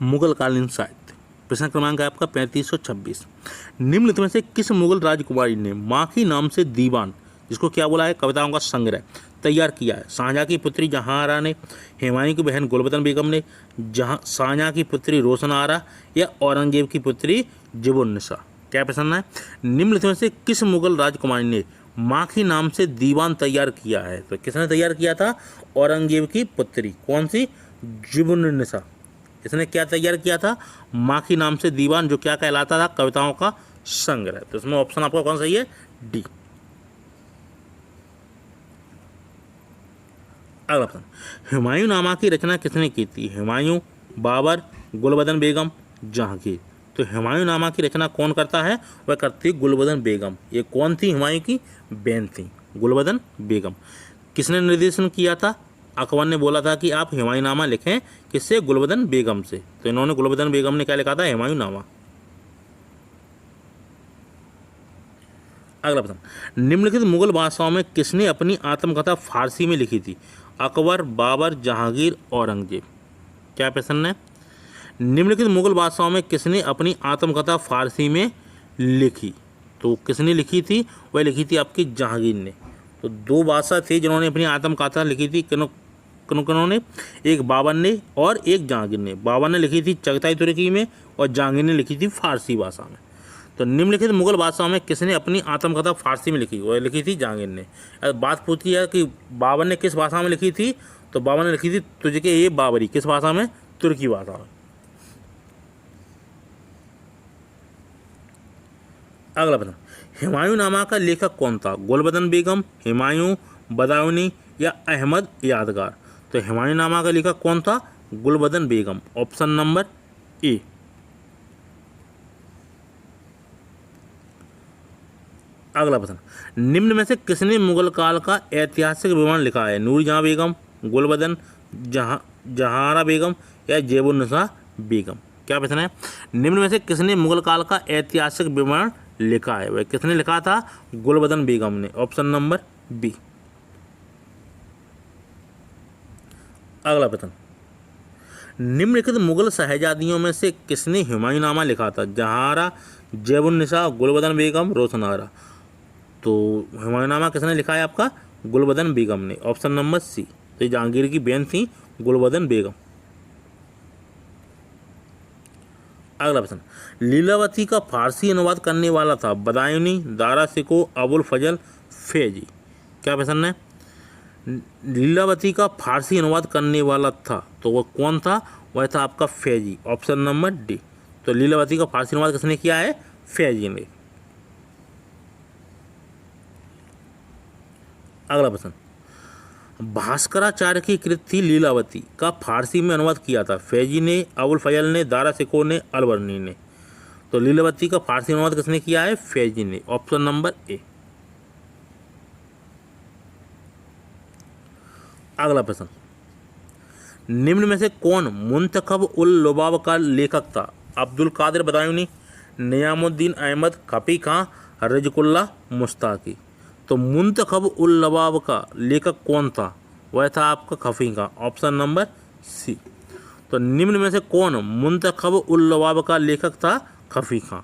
मुगलकालीन साहित्य। प्रश्न क्रमांक है आपका 3526। निम्नलिखित में से किस मुगल राजकुमारी ने माखी नाम से दीवान, जिसको क्या बोला है, कविताओं का संग्रह तैयार किया है? शाहजहाँ की पुत्री जहांआरा ने, हुमायूं की बहन गुलबदन बेगम ने, शाहजहाँ की पुत्री रोशन आरा, या औरंगजेब की पुत्री ज़ुबुन्निसा? क्या प्रश्न है? निम्नलिखित में से किस मुगल राजकुमारी ने माखी नाम से दीवान तैयार किया है? तो किसने तैयार किया था? औरंगजेब की पुत्री। कौन सी? ज़ुबुन्निसा। इसने क्या तैयार किया था? माखी नाम से दीवान, जो क्या कहलाता था? कविताओं का संग्रह। तो इसमें ऑप्शन आपका कौन सही है? डी। अगला प्रश्न, हुमायूंनामा की रचना किसने की थी? हुमायूं, बाबर, गुलबदन बेगम, जहांगीर? तो हुमायूंनामा की रचना कौन करता है? वह करती गुलबदन बेगम। ये कौन थी? हुमायूं की बहन थी गुलबदन बेगम। किसने निर्देशन किया था? अकबर ने बोला था कि आप हुमायूंनामा लिखें, किससे? गुलबदन बेगम से। तो इन्होंने, गुलबदन बेगम ने क्या लिखा था? हुमायूंनामा। अगला प्रश्न, निम्नलिखित मुगल बादशाहों में किसने अपनी आत्मकथा फारसी में लिखी थी? अकबर, बाबर, जहांगीर, औरंगजेब? क्या प्रश्न है? निम्नलिखित मुगल बादशाहों में किसने अपनी आत्मकथा फारसी में लिखी? तो किसने लिखी थी? वह लिखी थी आपकी जहांगीर ने। तो दो बादशाह थे जिन्होंने अपनी आत्मकथा लिखी थी। किन्होंने ने? एक बाबर ने और एक जहांगीर ने। बाबर ने लिखी थी चगताई तुर्की में और जहांगीर ने लिखी थी फारसी भाषा में। तो निम्नलिखित मुगल बादशाह में किसने अपनी आत्मकथा फारसी में लिखी? वह लिखी थी जहांगीर ने। अब बात पूछती है कि बाबर ने किस भाषा में लिखी थी? तो बाबर ने लिखी थी तुझके ये बाबरी। किस भाषा में? तुर्की भाषा में। अगला प्रश्न, हुमायूंनामा का लेखक कौन था? गुलबदन बेगम, हुमायूं, बदायूनी, या अहमद यादगार? तो हुमायूंनामा का लेखक कौन था? Gulbadan Begum. Option number A. अगला प्रश्न, निम्न में से किसने मुगल काल का ऐतिहासिक विवरण लिखा है? नूरजहां बेगम, गुलबदन, जहांआरा बेगम, या ज़ुबुन्निसा बेगम? क्या प्रश्न है? निम्न में से किसने मुगल काल का ऐतिहासिक विवरण लिखा है? वह किसने लिखा था? गुलबदन बेगम ने। Option number B. अगला प्रश्न, निम्नलिखित मुगल शहजादियों में से किसने हुमायूंनामा लिखा था? जहांआरा, ज़ुबुन्निसा, गुलबदन बेगम, रोशन आरा? तो हुमायूंनामा किसने लिखा है आपका? गुलबदन बेगम ने। Option number C. तो जहांगीर की बहन थी गुलबदन बेगम। अगला प्रश्न, लीलावती का फारसी अनुवाद करने वाला था? बदायूनी, दारा शिकोह, अबुल फजल, फैजी? क्या प्रश्न है? लीलावती का फारसी अनुवाद करने वाला था, तो वह कौन था? वह था आपका फैजी। Option number D. तो लीलावती का फारसी अनुवाद किसने किया है? फैजी ने। अगला प्रश्न, भास्कराचार्य की कृति लीलावती का फारसी में अनुवाद किया था? फैजी ने, अबुल फजल ने, दारा शिकोह ने, अलबर्नी ने? तो लीलावती का फारसी अनुवाद किसने किया है? फैजी ने। Option number A. अगला प्रश्न, निम्न में से कौन मुंतखब उल लुबाब का लेखक था? अब्दुल कादिर बदायूनी, नियामुद्दीन अहमद, खफी खां, रिज़कुल्लाह मुश्ताकी? तो मुंतखब उल लुबाब का लेखक कौन था? वह था आपका खफी खां। Option number C. तो निम्न में से कौन मुंतखब उल लुबाब का लेखक था? खफी खां।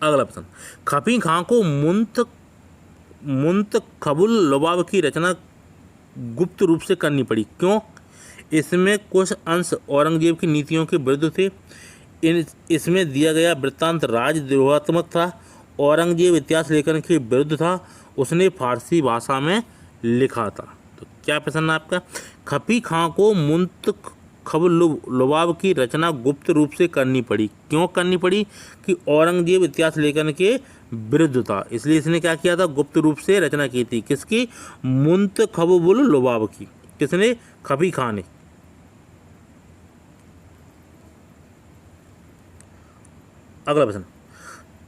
अगला प्रश्न, खफी खां को मुंतखबुल लुबाब की रचना गुप्त रूप से करनी पड़ी, क्यों? इसमें कुछ अंश औरंगजेब की नीतियों के विरुद्ध थे। इसमें दिया गया वृत्तांत राजद्रोहात्मक था। औरंगजेब इतिहास लेखन के विरुद्ध था। उसने फारसी भाषा में लिखा था। तो क्या प्रश्न है आपका? खफी खां को मुंतखबुल लुबाब की रचना गुप्त रूप से करनी पड़ी, क्यों करनी पड़ी? कि औरंगजेब इतिहास लेखन के विरुद्ध था, इसलिए इसने क्या किया था? गुप्त रूप से रचना की थी। किसकी? मुंतखबुल लुबाब की। किसने? खफी खां ने। अगला प्रश्न,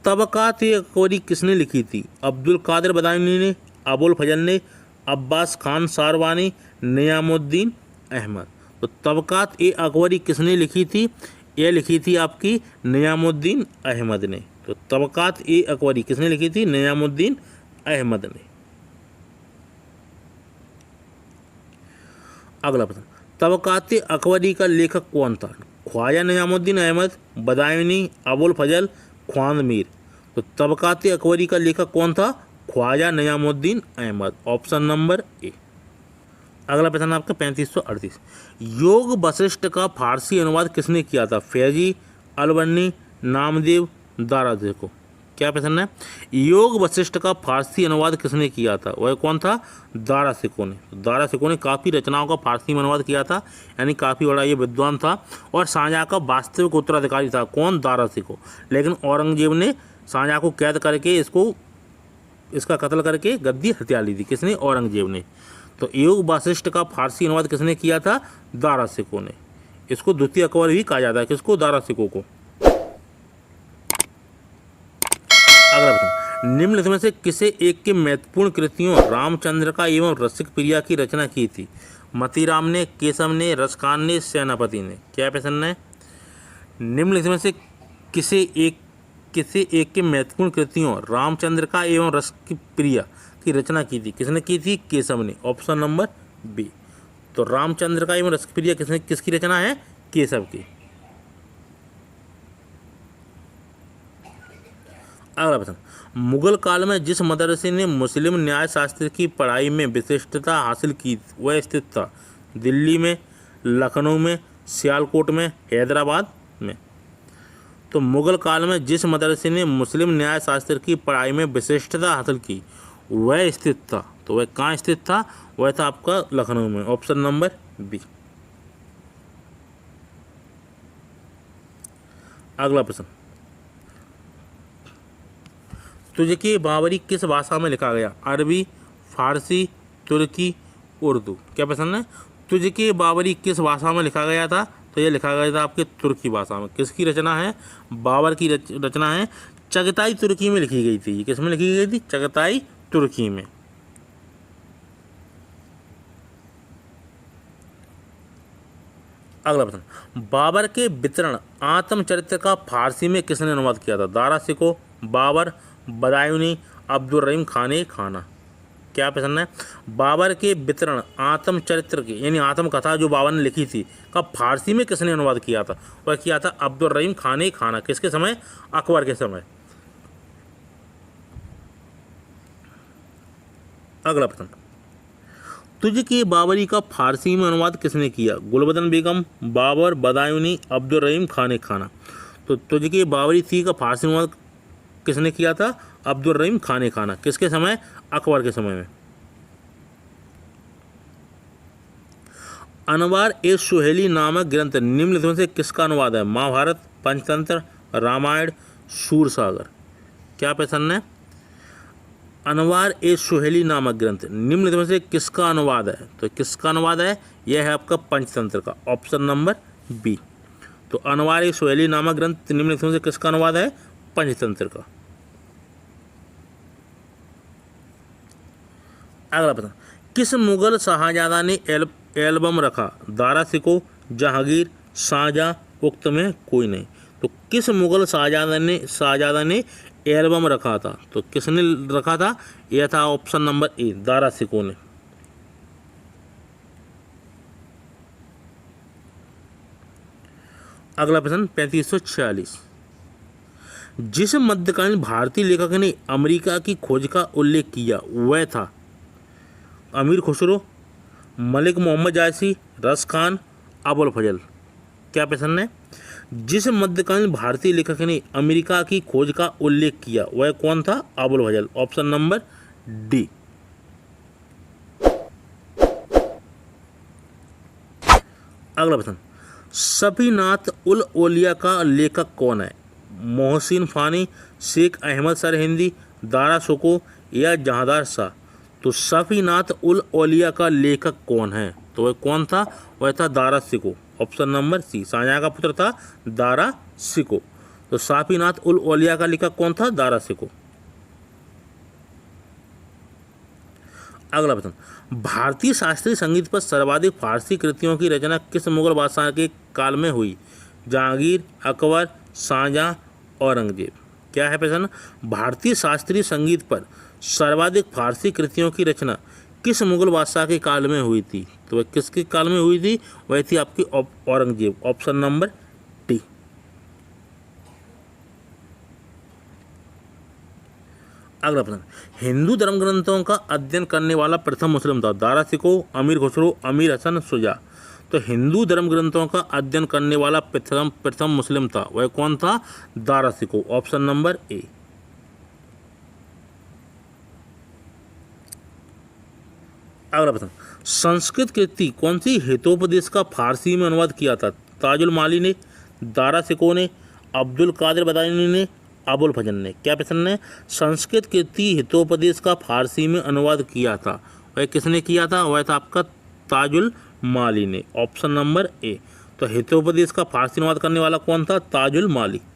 तबकात-ए-अकबरी किसने लिखी थी? अब्दुल कादिर बदायूनी ने, अबुल फजल ने, अब्बास खान सारवानी, नियामुद्दीन अहमद? तो तबकात-ए-अकबरी किसने लिखी थी? यह लिखी थी आपकी नियामुद्दीन अहमद ने। तो तबकात-ए-अकबरी किसने लिखी थी? नियामुद्दीन अहमद ने। अगला प्रश्न, तबकाते अकबरी का लेखक कौन था? ख्वाजा निजामुद्दीन अहमद, बदायूनी, अबुल फजल, ख्वांद मीर। तो तबकाते अकबरी का लेखक कौन था? Khwaja Nizamuddin Ahmad, option number A. अगला प्रश्न आपका 3538, योग वशिष्ठ का फारसी अनुवाद किसने किया था? फैजी, अलबनी, नामदेव, दारा सिकों। क्या प्रश्न है? योग वशिष्ठ का फारसी अनुवाद किसने किया था? वह कौन था? दारा सिकों ने। दारा सिकों ने काफ़ी रचनाओं का फारसी में अनुवाद किया था, यानी काफ़ी बड़ा ये विद्वान था और शाहजहाँ का वास्तविक उत्तराधिकारी था। कौन? दारा सिकों। लेकिन औरंगजेब ने शाहजहाँ को कैद करके इसका कत्ल करके गद्दी हत्या ली थी। किसने? औरंगजेब ने। तो योग वशिष्ठ का फारसी अनुवाद किसने किया था? दारा सिकों ने। इसको द्वितीय अकबर भी कहा जाता है। किसको? दारा सिकों को। अगला प्रश्न, निम्नलिखित में से किसे एक की महत्वपूर्ण कृतियों रामचंद्र का एवं रसिक प्रिया की रचना की थी? मतीराम ने, केशव ने, रसखान ने, सेनापति ने। क्या प्रश्न है? निम्नलिखित में से किसे एक की महत्वपूर्ण कृतियों रामचंद्र का एवं रसिक प्रिया की रचना की थी? किसने की थी? केशव ने, ऑप्शन नंबर बी। तो रामचंद्र का एवं रसिक प्रिया किसकी रचना है? केशव की। अगला प्रश्न, मुगल काल में जिस मदरसे ने मुस्लिम न्याय शास्त्र की पढ़ाई में विशिष्टता हासिल की वह स्थित था? दिल्ली में, लखनऊ में, सियालकोट में, हैदराबाद में। तो मुगल काल में जिस मदरसे ने मुस्लिम न्याय शास्त्र की पढ़ाई में विशिष्टता हासिल की वह स्थित था, तो वह कहाँ स्थित था? वह था आपका लखनऊ में, ऑप्शन नंबर बी। अगला प्रश्न, तुझके बाबरी किस भाषा में लिखा गया? अरबी, फारसी, तुर्की, उर्दू। क्या प्रश्न है? तुझके बाबरी किस भाषा में लिखा गया था? तो ये लिखा गया था आपके तुर्की भाषा में। किसकी रचना है? बाबर की रचना है। चगताई तुर्की में लिखी गई थी। किस में लिखी गई थी? चगताई तुर्की में। अगला प्रश्न, बाबर के वितरण आत्मचरित्र का फारसी में किसने अनुवाद किया था? दारा सिकों, बाबर, बदायूनी, अब्दुल रहीम खाने खाना। क्या प्रश्न है? बाबर के वितरण आत्मचरित्र की यानी आत्मकथा जो बाबर ने लिखी थी का फारसी में किसने अनुवाद किया था? वह किया था अब्दुल रहीम खाने खाना। किसके समय? अकबर के समय। अगला प्रश्न, तुझके बाबरी का फारसी में अनुवाद किसने किया? गुलबदन बेगम, बाबर, बदायूनी, अब्दुल रहीम खाने खाना। तो तुझके बाबरी थी का फारसी अनुवाद किसने किया था? अब्दुल रहीम खाने खाना। किसके समय? अकबर के समय में। अनवार ए सुहेली नामक ग्रंथ निम्नलिखित में से किसका अनुवाद है? महाभारत, पंचतंत्र, रामायण, सूरसागर। क्या प्रश्न है? अनवार ए सुहेली नामक ग्रंथ निम्नलिखित में से किसका अनुवाद है? तो किसका अनुवाद है? यह है आपका पंचतंत्र का, ऑप्शन नंबर बी। तो अनवार ए सुहेली नामक ग्रंथ निम्नलिखित में से किसका अनुवाद है? पंचतंत्र का। अगला प्रश्न, किस मुगल शाहजादा ने एल्बम रखा? दारा सिकों, जहांगीर, शाहजहां, उक्त में कोई नहीं। तो किस मुगल शाहजादा ने एल्बम रखा था? तो किसने रखा था? यह था ऑप्शन नंबर ए, दारा सिकों ने। अगला प्रश्न 3546, जिस मध्यकालीन भारतीय लेखक ने अमेरिका की खोज का उल्लेख किया वह था? अमीर खुसरो, मलिक मोहम्मद जायसी, रसखान, अबुल फजल। क्या प्रश्न है? जिस मध्यकालीन भारतीय लेखक ने अमेरिका की खोज का उल्लेख किया वह कौन था? अबुल फजल, ऑप्शन नंबर डी। अगला प्रश्न, सफीनात उल औलिया का लेखक कौन है? मोहसिन फानी, शेख अहमद सरहिंदी, दारा सिकों या जहांदार शाह। तो सफीनात उल औलिया का लेखक कौन है? तो वह कौन था? वह था Dara Shikoh, option number C. Shahjahan का पुत्र था दारा सिकों। तो सफीनात उल औलिया का लेखक कौन था? दारा सिकों। अगला प्रश्न, भारतीय शास्त्रीय संगीत पर सर्वाधिक फारसी कृतियों की रचना किस मुगल बादशाह के काल में हुई? जहांगीर, अकबर, शाहजहां, औरंगजेब। क्या है प्रश्न? भारतीय शास्त्रीय संगीत पर सर्वाधिक फारसी कृतियों की रचना किस मुगल बादशाह के काल में हुई थी? तो वह किसके काल में हुई थी? वह थी आपकी औरंगजेब, ऑप्शन नंबर डी। अगला प्रश्न, हिंदू धर्म ग्रंथों का अध्ययन करने वाला प्रथम मुस्लिम था? दारा शिकोह, अमीर खुसरो, अमीर हसन, शुजा। तो हिंदू धर्म ग्रंथों का अध्ययन करने वाला प्रथम मुस्लिम था, वह कौन था? Dara Shikoh, option number A. अगला प्रश्न, संस्कृत कृति कौन सी हितोपदेश का फारसी में अनुवाद किया था? ताजुल माली ने, दारा शिकोह ने, अब्दुल कादिर बदायूनी ने, अबुल फजल ने। क्या प्रश्न है? संस्कृत कृति हितोपदेश का फारसी में अनुवाद किया था, वह किसने किया था? वह था आपका ताजुल माली ने, ऑप्शन नंबर ए। तो हितोपदेश का फारसी अनुवाद करने वाला कौन था? ताजुल माली।